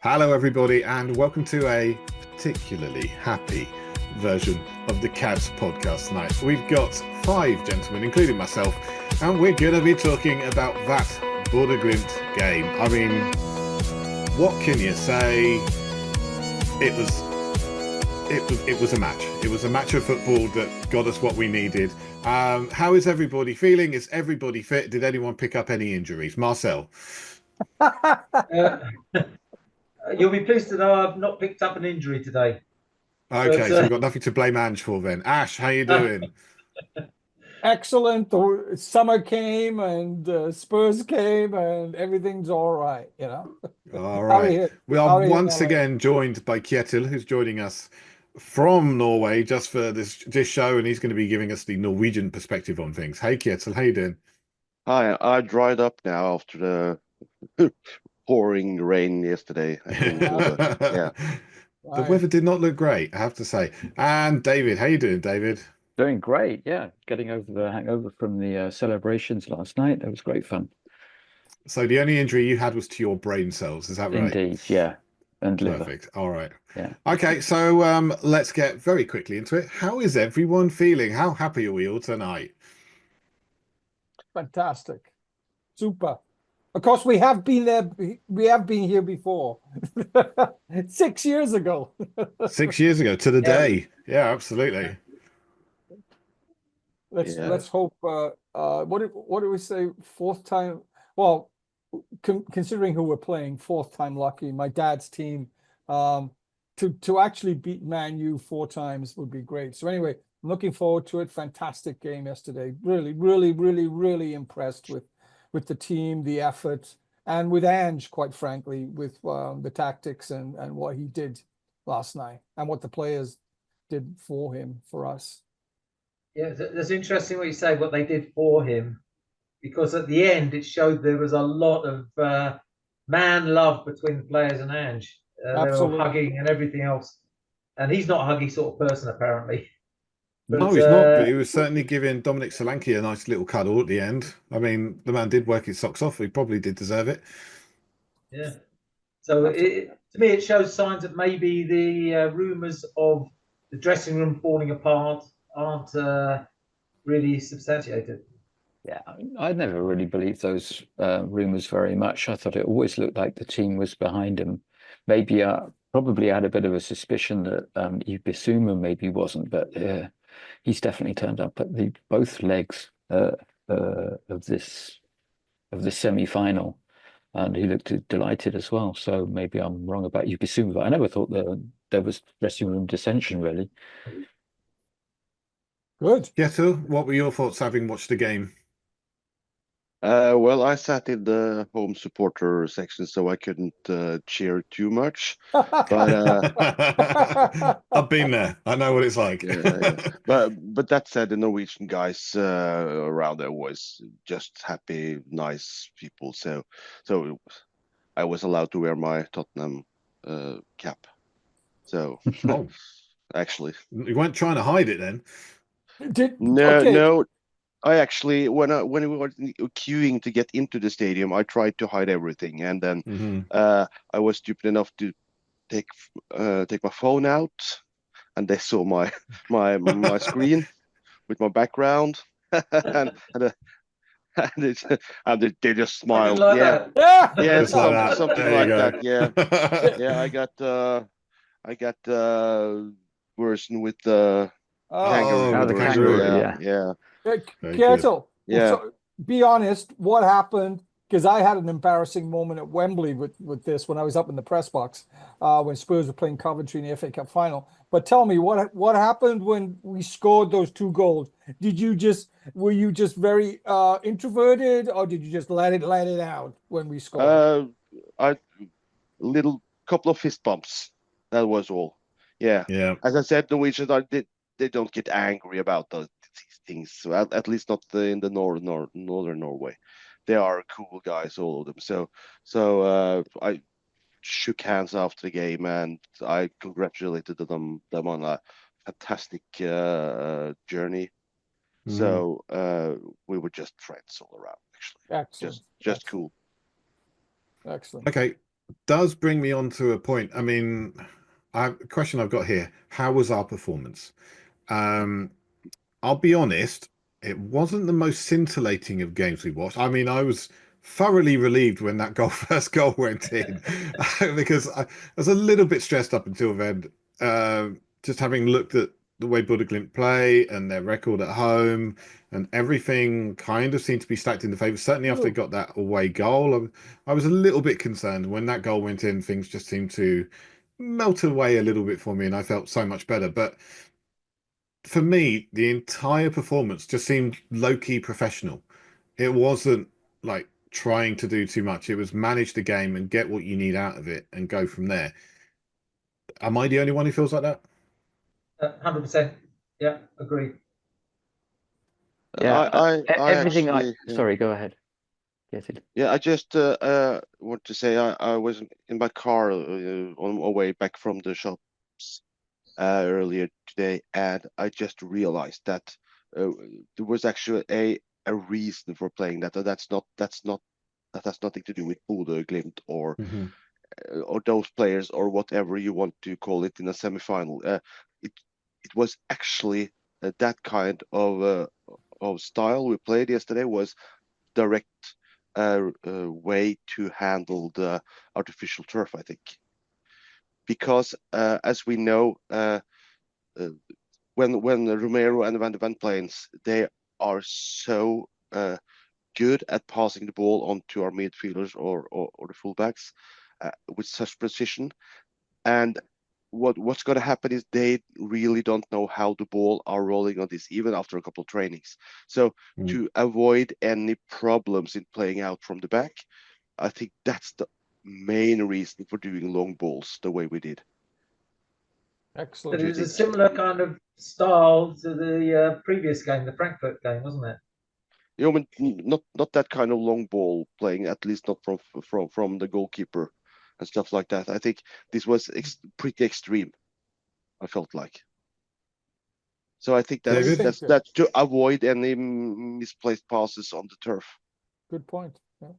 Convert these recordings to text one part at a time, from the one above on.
Hello, everybody, and welcome to a particularly happy version of the CADS podcast tonight. We've got 5 gentlemen, including myself, and we're going to be talking about that Bodø Glimt game. I mean, what can you say? It was a match. It was a match of football that got us what we needed. How is everybody feeling? Is everybody fit? Did anyone pick up any injuries? Marcel? You'll be pleased to know I've not picked up an injury today. Okay, so we've got nothing to blame Ange for then. Ash, how you doing? Excellent. The summer came and Spurs came and everything's all right, you know. All right. We are once again joined by Kjetil, who's joining us from Norway just for this show, and he's going to be giving us the Norwegian perspective on things. Hey, Kjetil, how you doing? Hi, I dried up now after the pouring rain yesterday. Yeah. The weather did not look great, I have to say. And David, how you doing, David? Doing great, yeah. Getting over the hangover from the celebrations last night. It was great fun. So the only injury you had was to your brain cells, is that right? Indeed, yeah. And liver. Perfect. All right. Yeah. Okay, so let's get very quickly into it. How is everyone feeling? How happy are we all tonight? Fantastic. Super. Of course, we have been there. We have been here before. 6 years ago. 6 years ago to the day. Yeah, absolutely. Let's hope. What do we say? Fourth time. Well, considering who we're playing, fourth time lucky. My dad's team. To actually beat Man U 4 times would be great. So anyway, I'm looking forward to it. Fantastic game yesterday. Really impressed with the team, the effort, and with Ange, quite frankly, with the tactics and what he did last night and what the players did for him, for us. Yeah, that's interesting what you say, what they did for him, because at the end it showed there was a lot of man love between the players and Ange. They were hugging and everything else. And he's not a huggy sort of person, apparently. But, no, he's not, but he was certainly giving Dominic Solanke a nice little cuddle at the end. I mean, the man did work his socks off. He probably did deserve it. Yeah. So to me, it shows signs that maybe the rumours of the dressing room falling apart aren't really substantiated. Yeah, I never really believed those rumours very much. I thought it always looked like the team was behind him. Maybe probably had a bit of a suspicion that Bissouma maybe wasn't, but he's definitely turned up at both legs of this semi-final, and he looked delighted as well. So maybe I'm wrong about Bissouma, but I never thought there was dressing room dissension really. Good. Kjetil, what were your thoughts having watched the game? Well, I sat in the home supporter section, so I couldn't cheer too much. But I've been there. I know what it's like. Yeah. But that said, the Norwegian guys around there was just happy, nice people. So I was allowed to wear my Tottenham cap. So actually, you weren't trying to hide it then. No. I actually, when we were queuing to get into the stadium, I tried to hide everything, and then I was stupid enough to take my phone out, and they saw my screen with my background, and they just smiled. Yeah, something like that. Yeah. I got version with the kangaroo. Yeah. Kjetil, yeah. So be honest, what happened? Because I had an embarrassing moment at Wembley with this when I was up in the press box when Spurs were playing Coventry in the FA Cup final. But tell me, what happened when we scored those 2 goals? Were you just very introverted, or did you just let it out when we scored? A little couple of fist bumps. That was all. Yeah. As I said, Norwegians they don't get angry about these things. So at least not in the northern Norway. They are cool guys, all of them. So I shook hands after the game, and I congratulated them on a fantastic journey. So we were just friends all around, actually. Excellent. Just cool. Excellent. Okay. does bring me on to a point. I mean, a question I've got here: how was our performance? I'll be honest, it wasn't the most scintillating of games we watched. I mean, I was thoroughly relieved when that first goal went in, because I was a little bit stressed up until then. Just having looked at the way Bodø Glimt play and their record at home, and everything kind of seemed to be stacked in the favour. Certainly after they got that away goal, I was a little bit concerned. When that goal went in, things just seemed to melt away a little bit for me, and I felt so much better. But for me, the entire performance just seemed low-key professional. It wasn't like trying to do too much. It was manage the game and get what you need out of it and go from there. Am I the only one who feels like that? 100%. Yeah, agree. Yeah, everything. Actually, Sorry, go ahead. Yeah, I just want to say I was in my car on my way back from the shops earlier today, and I just realized that there was actually a reason for playing that. That has nothing to do with Bodø, Glimt, or those players, or whatever you want to call it in a semi-final. It was actually that kind of style we played yesterday was direct way to handle the artificial turf, I think, because as we know, when Romero and Van de Ven plays, they are so good at passing the ball onto our midfielders or the fullbacks with such precision. And what's going to happen is they really don't know how the ball are rolling on this, even after a couple of trainings. So to avoid any problems in playing out from the back, I think that's the main reason for doing long balls the way we did. Excellent. It was a similar kind of style to the previous game, the Frankfurt game, wasn't it? You know, not that kind of long ball playing, at least not from the goalkeeper and stuff like that. I think this was pretty extreme, I felt like. So I think that's to avoid any misplaced passes on the turf. Good point. Yeah.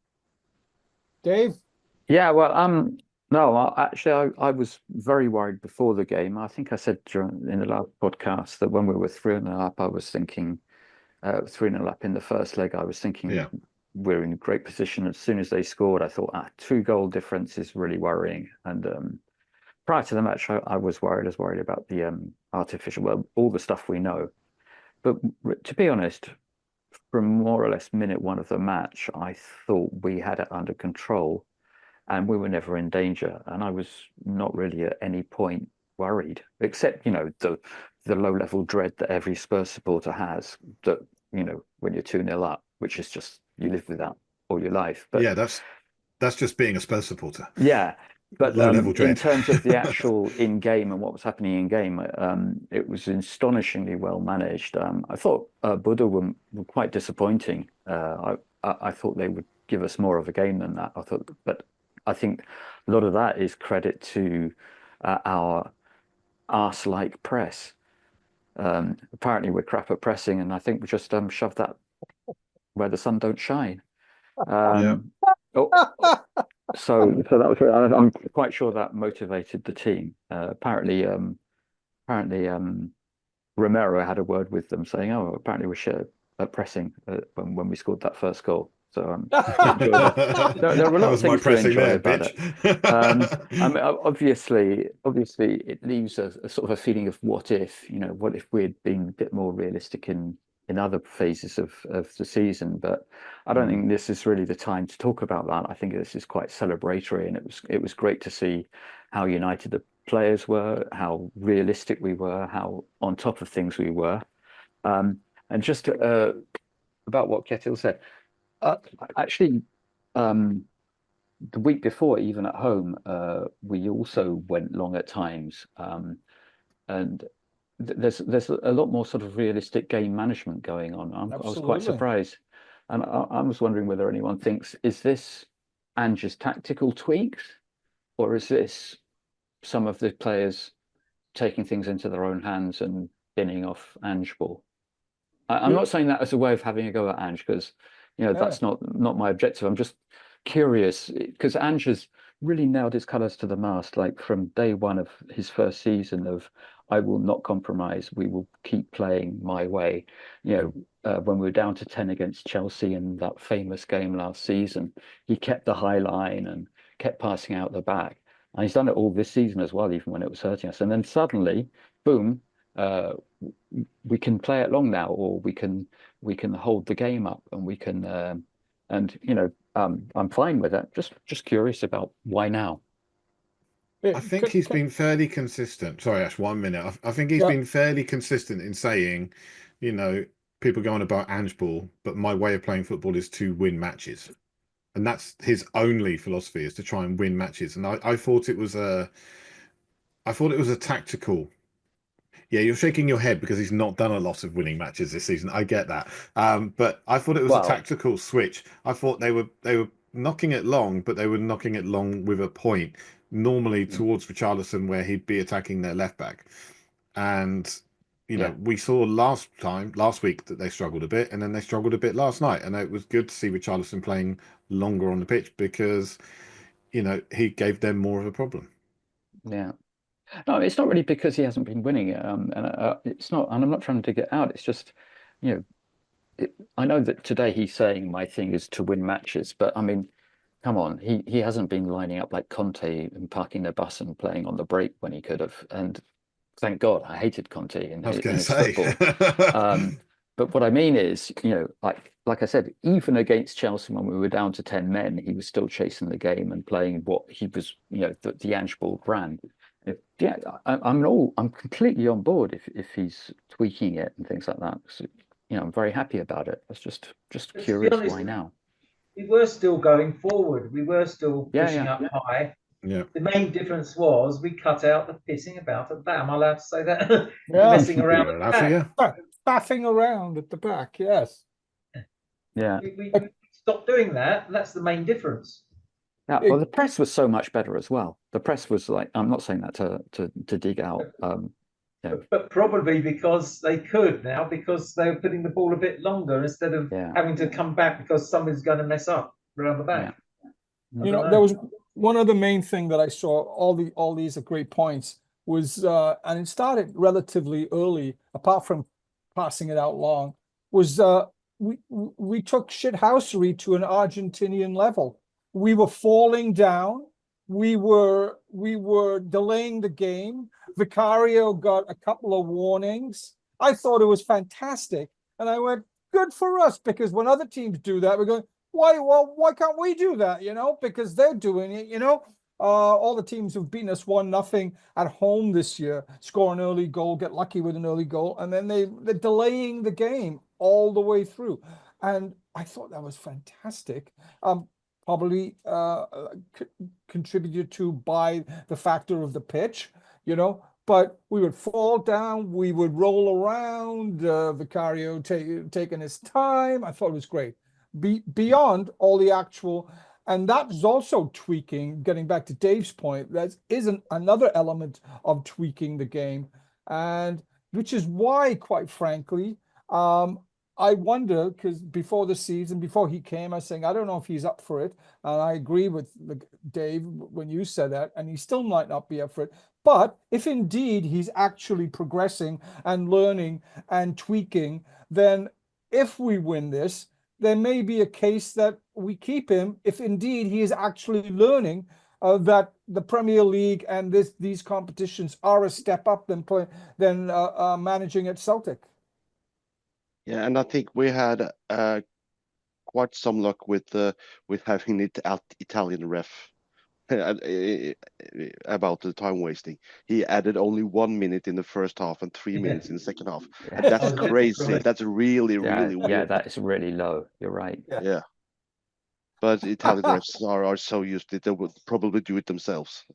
Dave? Yeah, well, no, actually, I was very worried before the game. I think I said in the last podcast that when we were 3-0 up, I was thinking 3-0 up in the first leg. I was thinking we're in a great position. As soon as they scored, I thought 2-goal difference is really worrying. And prior to the match, I was worried. I was worried about the artificial, well, all the stuff we know. But to be honest, from more or less minute one of the match, I thought we had it under control and we were never in danger. And I was not really at any point worried, except, the low-level dread that every Spurs supporter has, that, when you're 2-0 up, which is just, you live with that all your life. But yeah, that's just being a Spurs supporter. Yeah. But low-level dread. In terms of the actual in-game and what was happening in-game, it was astonishingly well managed. I thought Bodø were quite disappointing. I thought they would give us more of a game than that. But I think a lot of that is credit to our arse-like press. Apparently we're crap at pressing, and I think we just shoved that where the sun don't shine. So that was. I'm quite sure that motivated the team. Apparently, Romero had a word with them saying, "Oh, apparently we shit at pressing when we scored that first goal." So there were a lot of things to enjoy about it. I mean, obviously, it leaves a sort of a feeling of what if we'd been a bit more realistic in other phases of the season. But I don't think this is really the time to talk about that. I think this is quite celebratory, and it was great to see how united the players were, how realistic we were, how on top of things we were. And just about what Ketil said, actually, the week before, even at home, we also went long at times, and there's a lot more sort of realistic game management going on. I was quite surprised, and I was wondering whether anyone thinks, is this Ange's tactical tweaks, or is this some of the players taking things into their own hands and binning off Ange ball? I'm not saying that as a way of having a go at Ange, because that's not my objective. I'm just curious, because Ange has really nailed his colours to the mast, like from day one of his first season of I will not compromise. We will keep playing my way. When we were down to 10 against Chelsea in that famous game last season, he kept the high line and kept passing out the back. And he's done it all this season as well, even when it was hurting us. And then suddenly, boom, we can play it long now, or we can hold the game up, and we can I'm fine with it. Just curious about why now. I think he's been fairly consistent. Sorry, Ash, 1 minute. I think he's been fairly consistent in saying, people go on about Ange Ball, but my way of playing football is to win matches. And that's his only philosophy, is to try and win matches. And I thought it was a tactical. Yeah, you're shaking your head because he's not done a lot of winning matches this season. I get that. But I thought it was a tactical switch. I thought they were knocking it long, but they were knocking it long with a point, normally towards Richarlison, where he'd be attacking their left back. And we saw last week that they struggled a bit, and then they struggled a bit last night. And it was good to see Richarlison playing longer on the pitch because, he gave them more of a problem. Yeah. No, it's not really because he hasn't been winning it, and it's not. And I'm not trying to dig it out. It's just, I know that today he's saying my thing is to win matches, but I mean, come on, he hasn't been lining up like Conte and parking the bus and playing on the break when he could have. And thank God, I hated Conte in his football. But what I mean is, like I said, even against Chelsea when we were down to 10 men, he was still chasing the game and playing what he was, the Ange Ball brand. I'm completely on board if he's tweaking it and things like that. So, I'm very happy about it. I was just curious honest, why now. We were still going forward. We were still pushing up high. Yeah. The main difference was we cut out the pissing about at the back. Am I allowed to say that? Messing around at the back. Faffing around at the back, yes. Yeah. We stopped doing that. That's the main difference. Yeah, well, the press was so much better as well. The press was like, I'm not saying that to dig out. But probably because they could now, because they were putting the ball a bit longer instead of having to come back because somebody's going to mess up around the back. Yeah. There was one other main thing that I saw. All these are great points. Was and it started relatively early. Apart from passing it out long, was we took shithousery to an Argentinian level. We were falling down. We were delaying the game. Vicario got a couple of warnings. I thought it was fantastic, and I went, good for us, because when other teams do that, we're going, why can't we do that? Because they're doing it. All the teams who've beaten us 1-0 at home this year, score an early goal, get lucky with an early goal, and then they're delaying the game all the way through. And I thought that was fantastic. Probably contributed to by the factor of the pitch, but we would fall down, we would roll around, Vicario taking his time. I thought it was great. Beyond all the actual, and that is also tweaking, getting back to Dave's point, that isn't another element of tweaking the game, and which is why, quite frankly, I wonder, because before the season, before he came, I was saying, I don't know if he's up for it. And I agree with Dave when you said that, and he still might not be up for it. But if indeed he's actually progressing and learning and tweaking, then if we win this, there may be a case that we keep him if indeed he is actually learning that the Premier League and these competitions are a step up than managing at Celtic. Yeah, and I think we had quite some luck with having it out Italian ref about the time wasting. He added only 1 minute in the first half and 3 minutes in the second half. And that's crazy. That's really weird. Yeah, that is really low. You're right. Yeah. But Italian refs are so used to it, they would probably do it themselves.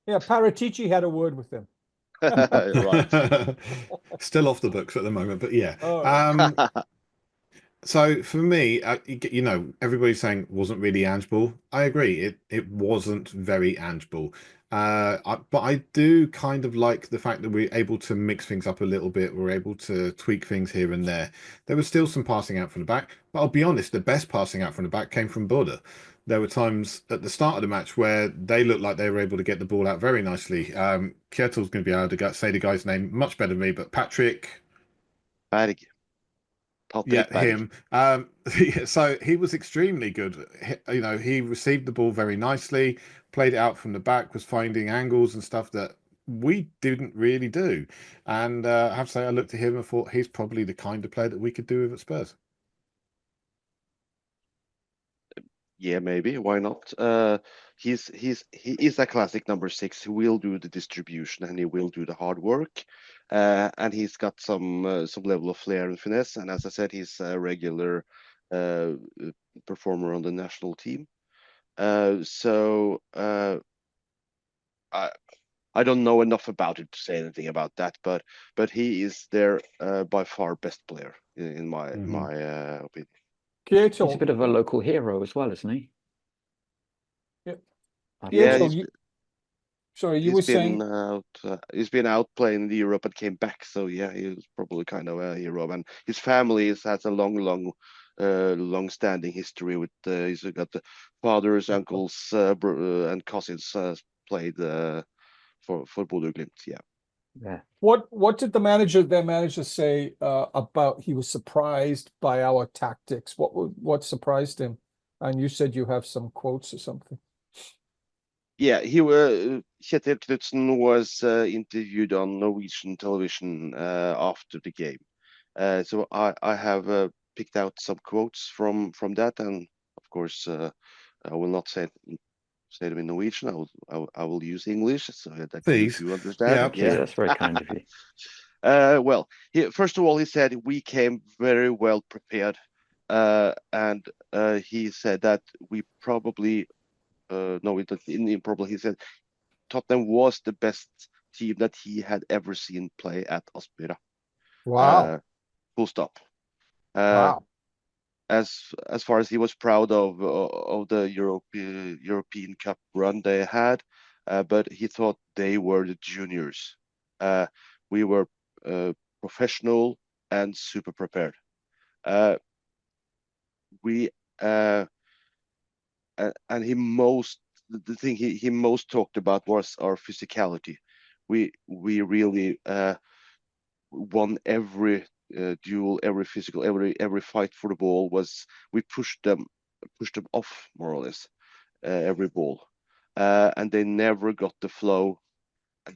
Yeah, Paratici had a word with them. Right. Still off the books at the moment, but yeah. So for me, everybody's saying wasn't really Ange Ball. I agree. It wasn't very Ange Ball. But I do kind of like the fact that we're able to mix things up a little bit. We're able to tweak things here and there. There was still some passing out from the back, but I'll be honest, the best passing out from the back came from Bodø. there were times at the start of the match where they looked like they were able to get the ball out very nicely. Kjetil's going to be able to say the guy's name much better than me, but Patrick. Berg. Yeah, him. So he was extremely good. You know, he received the ball very nicely, played it out from the back, was finding angles and stuff that we didn't really do. And I have to say, I looked at him and thought he's probably the kind of player that we could do with at Spurs. Yeah, maybe. Why not? He is a classic number 6 who will do the distribution and he will do the hard work. And he's got some level of flair and finesse. And as I said, he's a regular performer on the national team. So I don't know enough about it to say anything about that, but he is their by far best player in my opinion. He's a bit of a local hero as well, isn't he? Yep. Yeah, sorry, you were saying he's been out playing in Europe and came back, so yeah, he was probably kind of a hero. And his family has a long-standing history with. He's got the fathers, uncles, and cousins played for Bodø Glimt. Yeah. Yeah. What did their manager say about he was surprised by our tactics? What surprised him? And you said you have some quotes or something. Yeah, Kjetil Knutsen was interviewed on Norwegian television after the game. So I have picked out some quotes from that, and of course I will not say them in Norwegian. I will use English so that you understand. Yeah, that's very kind of you. Well, first of all, he said we came very well prepared, and he said that we probably he said Tottenham was the best team that he had ever seen play at Aspmyra. Wow. Full stop. Wow. As far as he was proud of the European Cup run they had, but he thought they were the juniors. We were professional and super prepared. And the thing he most talked about was our physicality. We really won every duel, every physical, every fight for the ball. We pushed them off more or less every ball, and they never got the flow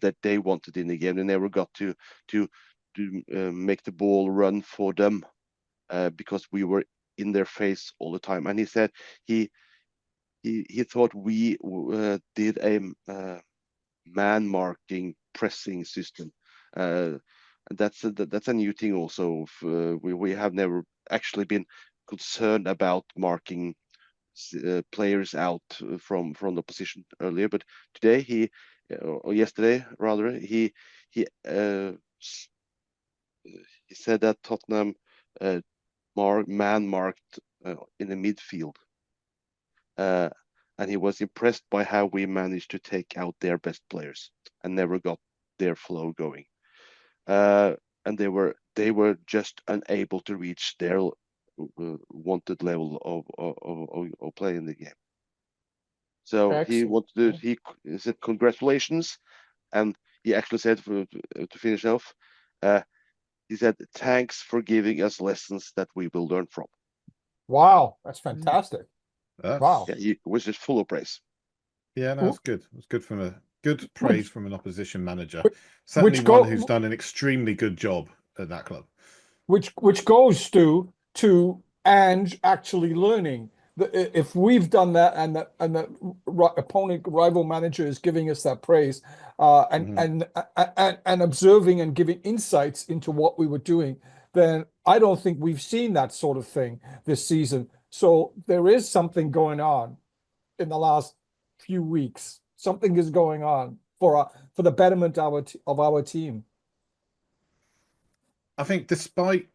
that they wanted in the game. They never got to make the ball run for them because we were in their face all the time. And he said he thought we did a man marking pressing system. That's a new thing also. We have never actually been concerned about marking players out from the position earlier, but today or yesterday rather, he said that Tottenham man marked in the midfield. And he was impressed by how we managed to take out their best players and never got their flow going. And they were just unable to reach their wanted level of play in the game. So Excellent. he said congratulations, and he actually said to finish off, he said thanks for giving us lessons that we will learn from. Wow, that's fantastic. Wow. Yeah, he was just full of praise. Yeah, no, it's good. It's good from good praise from an opposition manager. Certainly one who's done an extremely good job at that club. Which goes to Ange actually learning. If we've done that and the opponent rival manager is giving us that praise and observing and giving insights into what we were doing, then I don't think we've seen that sort of thing this season. So there is something going on in the last few weeks. Something is going on for the betterment of our team. I think despite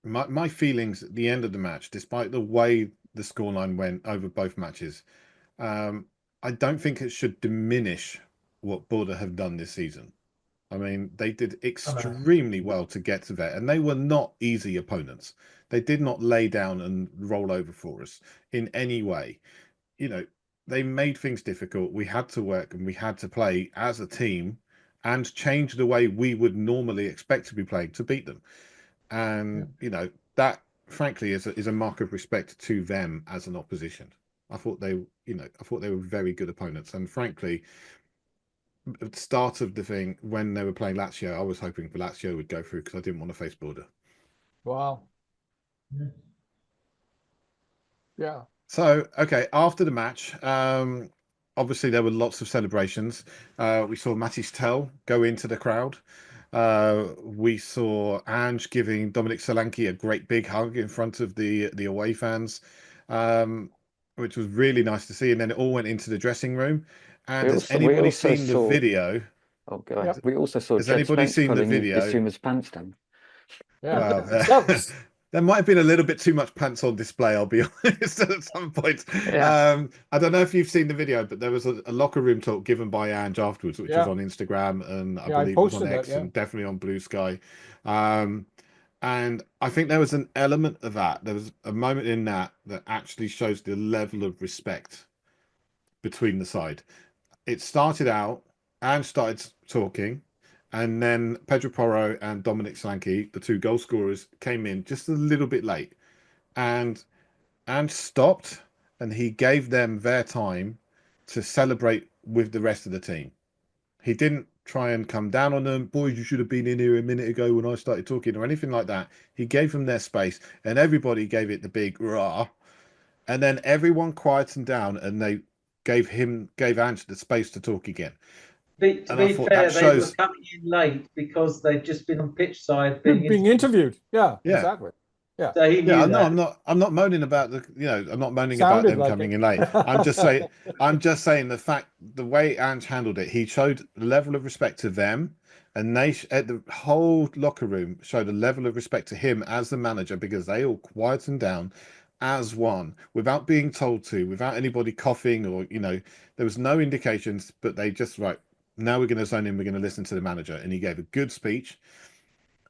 my feelings at the end of the match, despite the way the scoreline went over both matches, I don't think it should diminish what Bodø have done this season. I mean, they did extremely well to get to there, and they were not easy opponents. They did not lay down and roll over for us in any way. they made things difficult. We had to work and we had to play as a team and change the way we would normally expect to be playing to beat them. And that frankly is a mark of respect to them as an opposition. I thought they were very good opponents. And frankly, at the start of the thing when they were playing Lazio, I was hoping for Lazio would go through because I didn't want to face Bodø. Wow. Yeah. So, okay, after the match, obviously there were lots of celebrations. We saw Mattis Tell go into the crowd. We saw Ange giving Dominic Solanke a great big hug in front of the away fans, which was really nice to see. And then it all went into the dressing room. And has anybody seen the video? Oh, go ahead. We also saw Has anybody seen the video? Bissuma's pants down. Yeah. Well, there might have been a little bit too much pants on display, I'll be honest, at some point. Yeah. I don't know if you've seen the video, but there was a locker room talk given by Ange afterwards, which was on Instagram and I believe it was on X and definitely on Blue Sky. And I think there was an element of that. There was a moment in that actually shows the level of respect between the side. It started out, Ange started talking, and then Pedro Porro and Dominic Solanke, the two goal scorers, came in just a little bit late. And stopped, and he gave them their time to celebrate with the rest of the team. He didn't try and come down on them. Boys, you should have been in here a minute ago when I started talking or anything like that. He gave them their space, and everybody gave it the big rah. And then everyone quietened down, and they gave Ange the space to talk again. To be fair, they were coming in late because they'd just been on pitch side being interviewed. Yeah, exactly. Yeah. So he knew that. I'm not moaning about I'm not moaning about them coming in late. I'm just saying the way Ange handled it, he showed a level of respect to them, and the whole locker room showed a level of respect to him as the manager, because they all quietened down as one without being told to, without anybody coughing or there was no indications, but they just now we're going to zone in, we're going to listen to the manager. And he gave a good speech.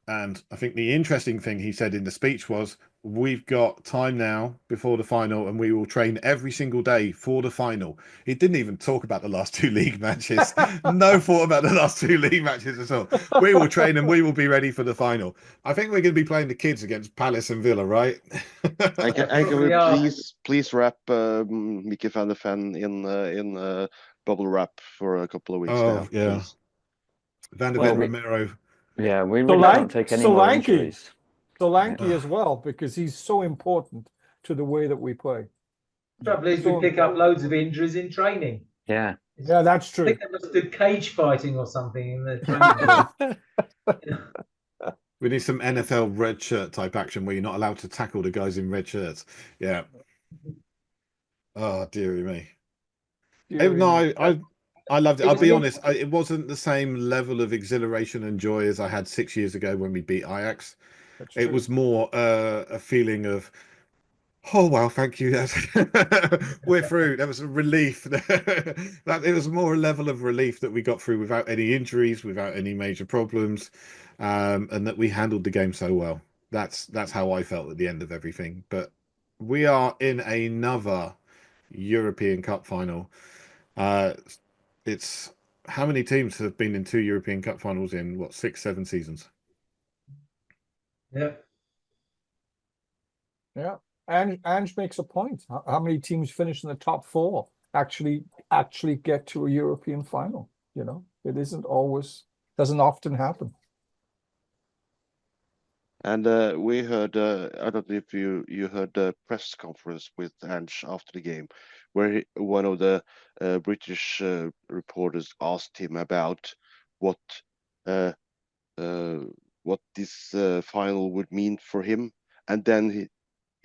And I think the interesting thing he said in the speech was, we've got time now before the final, and we will train every single day for the final. He didn't even talk about the last two league matches. No thought about the last two league matches at all. We will train and we will be ready for the final. I think we're going to be playing the kids against Palace and Villa, right? Can we please wrap Mickey van der Ven in bubble wrap for a couple of weeks now? Yeah. Please. Van der Ven, Romero. Yeah, we really can't take any more injuries. Solanke as well, because he's so important to the way that we play. The trouble is we pick up loads of injuries in training. Yeah. Yeah, that's true. I think they must do cage fighting or something in the training. We need some NFL red shirt type action where you're not allowed to tackle the guys in red shirts. Yeah. Oh, dearie me. I loved it. I'll be honest, it wasn't the same level of exhilaration and joy as I had 6 years ago when we beat Ajax. It was more a feeling of, oh, well, thank you. We're through. There was a relief. It was more a level of relief that we got through without any injuries, without any major problems, and that we handled the game so well. That's how I felt at the end of everything. But we are in another European Cup final. It's how many teams have been in 2 European Cup finals in 6-7 seasons? Yeah. Ange makes a point. How many teams finish in the top 4 actually get to a European final? It doesn't often happen. And we heard, I don't know if you heard the press conference with Ange after the game, where one of the British reporters asked him about what this final would mean for him, and then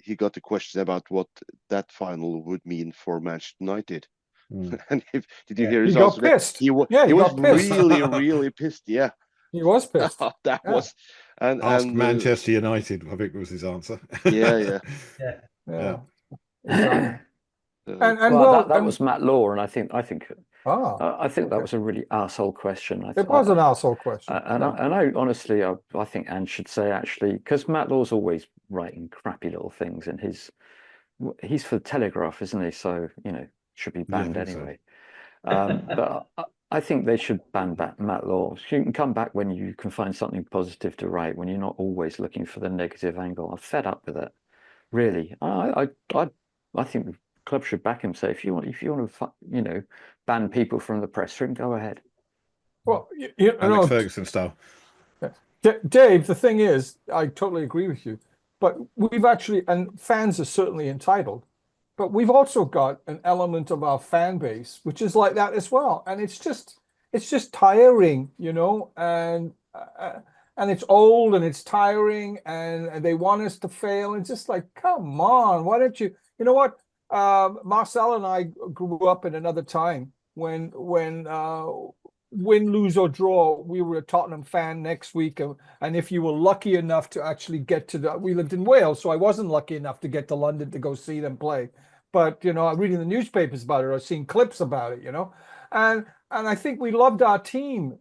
he got a question about what that final would mean for Manchester United. And did you hear his answer? Got pissed. He was really, really pissed. Yeah, he was pissed. was. Ask Manchester United, I think was his answer. Yeah. Exactly. That was Matt Law, and I think that was a really arsehole question. It was an arsehole question. I honestly, I think Ange should say, actually, because Matt Law's always writing crappy little things in his he's for the Telegraph, isn't he? So, should be banned anyway. But I think they should ban back Matt Law. You can come back when you can find something positive to write, when you're not always looking for the negative angle. I'm fed up with it, really. I think the club should back him. Say if you want to, ban people from the press room, go ahead. Well, Alex Ferguson style. Dave, the thing is, I totally agree with you, but we've actually, and fans are certainly entitled, but we've also got an element of our fan base which is like that as well, and it's just tiring, and it's old and it's tiring, and they want us to fail, and just like, come on, why don't you? You know what? Marcel and I grew up in another time when win, lose or draw, we were a Tottenham fan next week, and if you were lucky enough to actually get to we lived in Wales, so I wasn't lucky enough to get to London to go see them play, but I'm reading the newspapers about it, or seeing clips about it, and I think we loved our team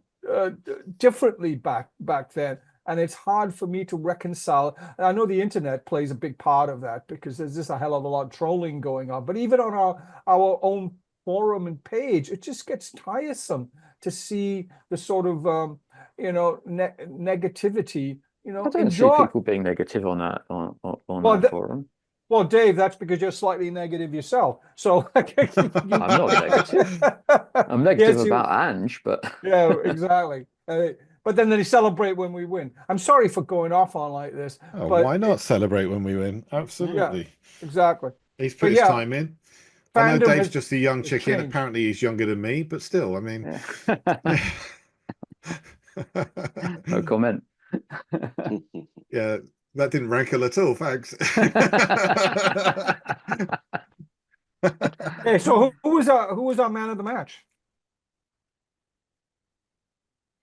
differently back then, and it's hard for me to reconcile. And I know the internet plays a big part of that, because there's just a hell of a lot of trolling going on, but even on our own forum and page, it just gets tiresome to see the sort of negativity. I don't see people being negative on that that forum. Well, Dave, that's because you're slightly negative yourself. So I'm not negative. I'm negative about Ange, but yeah, exactly. But then they celebrate when we win. I'm sorry for going off on like this. Oh, but why not celebrate when we win? Absolutely. Yeah, exactly. He's put his time in. I know Dave's just a young chicken. Changed. Apparently he's younger than me, but still, I mean. No comment. Yeah, that didn't rankle at all. Thanks. Okay, so who was our man of the match?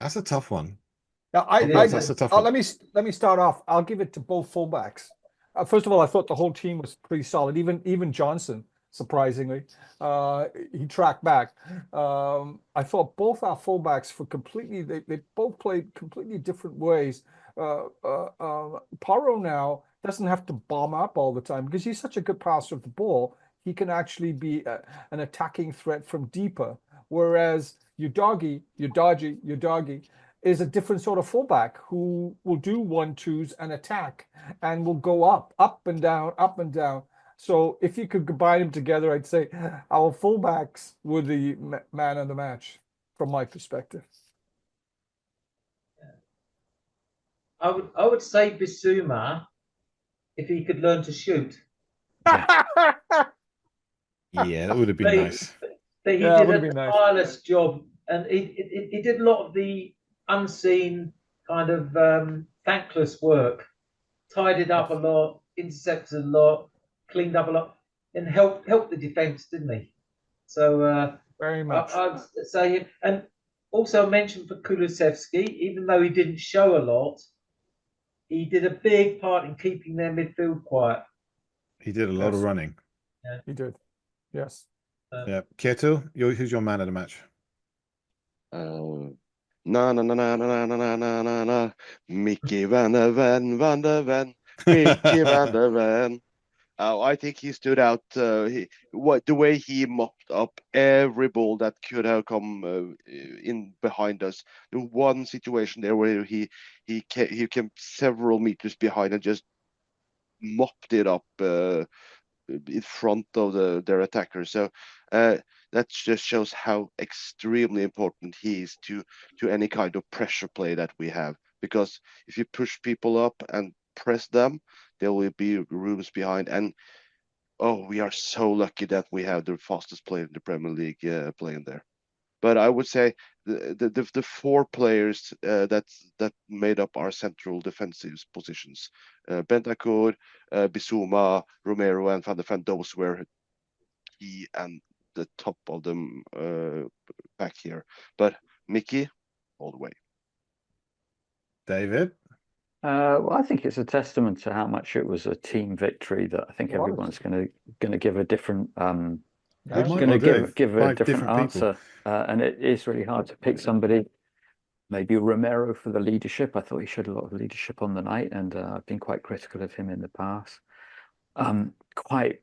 That's a tough one. Now, that's a tough one. Let me start off. I'll give it to both fullbacks. First of all, I thought the whole team was pretty solid. Even Johnson, surprisingly, he tracked back. I thought both our fullbacks they both played completely different ways. Porro now doesn't have to bomb up all the time, because he's such a good passer of the ball. He can actually be an attacking threat from deeper, whereas Udogie is a different sort of fullback who will do 1-2s and attack, and will go up and down, up and down. So if you could combine them together, I'd say our fullbacks were the man of the match, from my perspective. I would say Bissouma, if he could learn to shoot. Yeah, that would have been nice. But he did a tireless job, and he did a lot of the unseen kind of thankless work. Tidied up a lot, intercepted a lot, cleaned up a lot, and helped the defence, didn't he? So very much. I'd say, and also mention for Kulusevski, even though he didn't show a lot, he did a big part in keeping their midfield quiet. He did a lot of running. Yeah, he did. Yes. Yeah, Keto, who's your man of the match? Mickey Van der Ven. Mickey Van der Ven. I think he stood out. The way he mopped up every ball that could have come in behind us. The one situation there where he came several meters behind and just mopped it up in front of their attackers. So that just shows how extremely important he is to any kind of pressure play that we have. Because if you push people up and press them, there will be rooms behind. And we are so lucky that we have the fastest player in the Premier League playing there. But I would say the four players that made up our central defensive positions, Bentancur, Bissouma, Romero, and Van der Ven, those were key and the top of them back here. But Mickey, all the way. David? Well, I think it's a testament to how much it was a team victory that I think everyone's going to give a different give a different answer, and it is really hard to pick somebody. Maybe Romero for the leadership. I thought he showed a lot of leadership on the night, and I've been quite critical of him in the past. Quite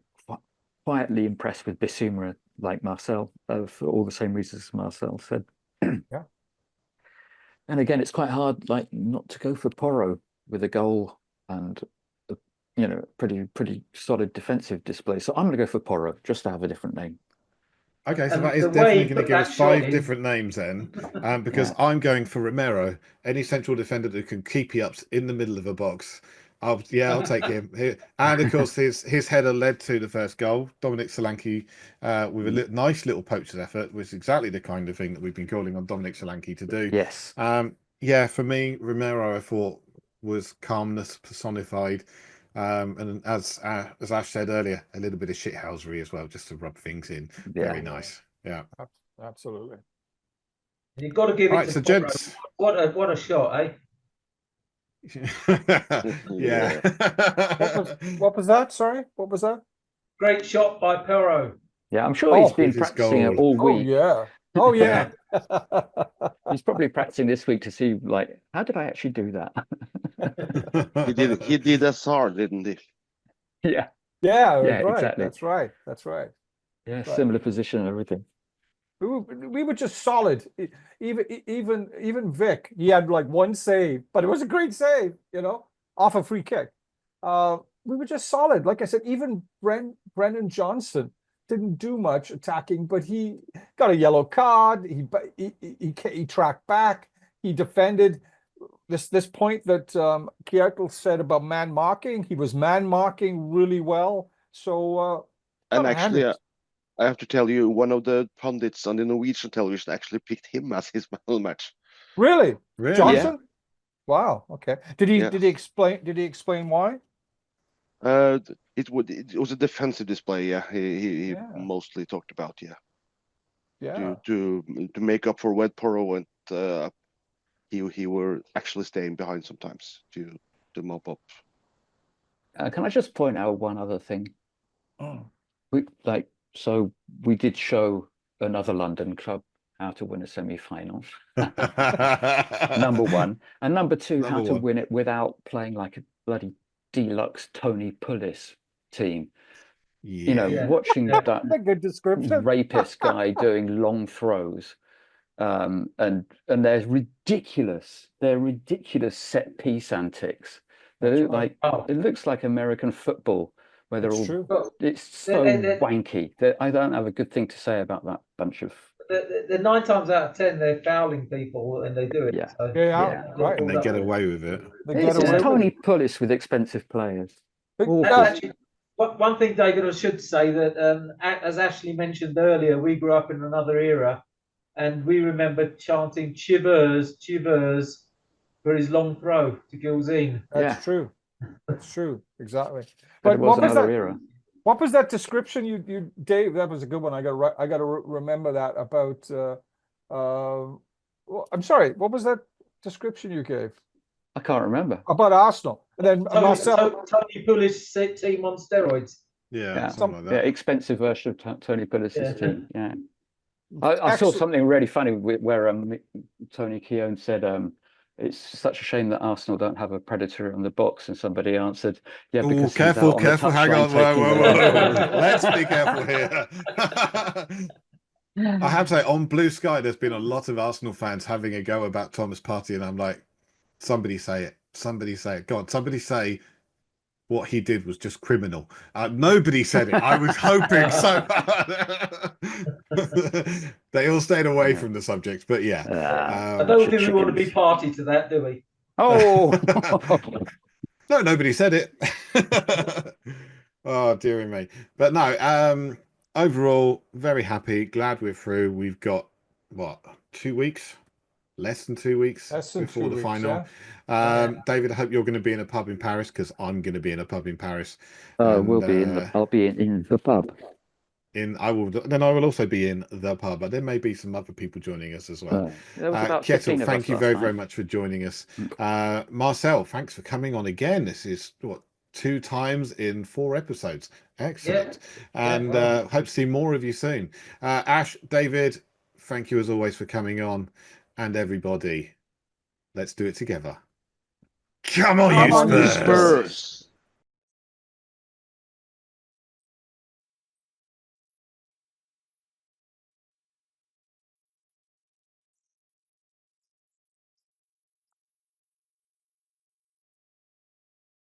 quietly impressed with Bissouma, like Marcel, for all the same reasons Marcel said. Yeah. And again, it's quite hard, like, not to go for Porro with a goal and pretty solid defensive display. So I'm going to go for Porro just to have a different name. Okay, so And that is the way definitely he going to put give that us shot 5 in- different names then, because Yeah. I'm going for Romero, any central defender that can keep you up in the middle of a box. I'll take him. And of course, his header led to the first goal. Dominic Solanke with a nice little poacher's effort, which is exactly the kind of thing that we've been calling on Dominic Solanke to do. Yes. For me, Romero, I thought, was calmness personified. And as Ash said earlier, a little bit of shithousery as well, just to rub things in. Yeah. Very nice. Yeah. Absolutely. You've got to give Right, it to so Porro. gents. What a shot, eh? Yeah. What was that? Sorry, what was that? Great shot by Porro. Yeah, I'm sure he's been with his practicing it goal. all Oh week. yeah. Oh yeah. He's probably practicing this week to see, like, how did I actually do that? He did a SAR, didn't he? Yeah. Yeah, Yeah, right. exactly. That's right. That's right. Yeah, Right. similar position and everything. We were just solid. Even Vic, he had like one save, but it was a great save, off a free kick. We were just solid. Like I said, even Brendan Johnson didn't do much attacking, but he got a yellow card. He tracked back. He defended. This point that Kjetil said about man marking, he was man marking really well. So and actually, I have to tell you, one of the pundits on the Norwegian television actually picked him as his man of the match. Really? Johnson? Yeah. Wow. Okay. Did he explain why? It was a defensive display. Yeah, he mostly talked about to make up for Wed Porro, and he were actually staying behind sometimes to mop up. Can I just point out one other thing? We did show another London club how to win a semi-final. Number one. And number two, how to win it without playing like a bloody deluxe Tony Pulis team. Watching that good description. rapist guy doing long throws. And they're ridiculous set piece antics. It looks like American football, where they're it's so wanky. I don't have a good thing to say about that bunch of. The 9 times out of 10 they're fouling people and they do it. Yeah. So, Right. And they get away with it. It's Tony Pulis with expensive players. Actually, one thing, David, I should say that as Ashley mentioned earlier, we grew up in another era, and we remember chanting "Chivers, Chivers" for his long throw to Gilzine. That's true. That's true. Exactly. But what was another era. What was that description you Dave? That was a good one. I got to remember that about. I'm sorry. What was that description you gave? I can't remember. About Arsenal, and then Marcel. Tony Pulis team on steroids. Yeah, something like that. Yeah, expensive version of Tony Pulis' team. Yeah. I saw something really funny where Tony Keown said, it's such a shame that Arsenal don't have a predator on the box, and somebody answered, yeah, because careful, hang on, whoa. Let's be careful here. I have to say, on Blue Sky, there's been a lot of Arsenal fans having a go about Thomas Partey, and I'm like, somebody say it. Go on, somebody say what he did was just criminal. Nobody said it. I was hoping so. They all stayed away from the subject, but yeah. I don't think we want to be party to that, do we? Oh, no, nobody said it. Oh, dearie me. But no, overall, very happy. Glad we're through. We've got, 2 weeks? Less than 2 weeks before the final. David, I hope you're going to be in a pub in Paris, because I'm going to be in a pub in Paris. I'll be in the pub. I will also be in the pub, but there may be some other people joining us as well. Kjetil, thank you very much for joining us. Marcel, thanks for coming on again. This is 2 times in 4 episodes. Excellent. And hope to see more of you soon. Ash, David, thank you as always for coming on. And everybody, let's do it together. Come on, you Spurs!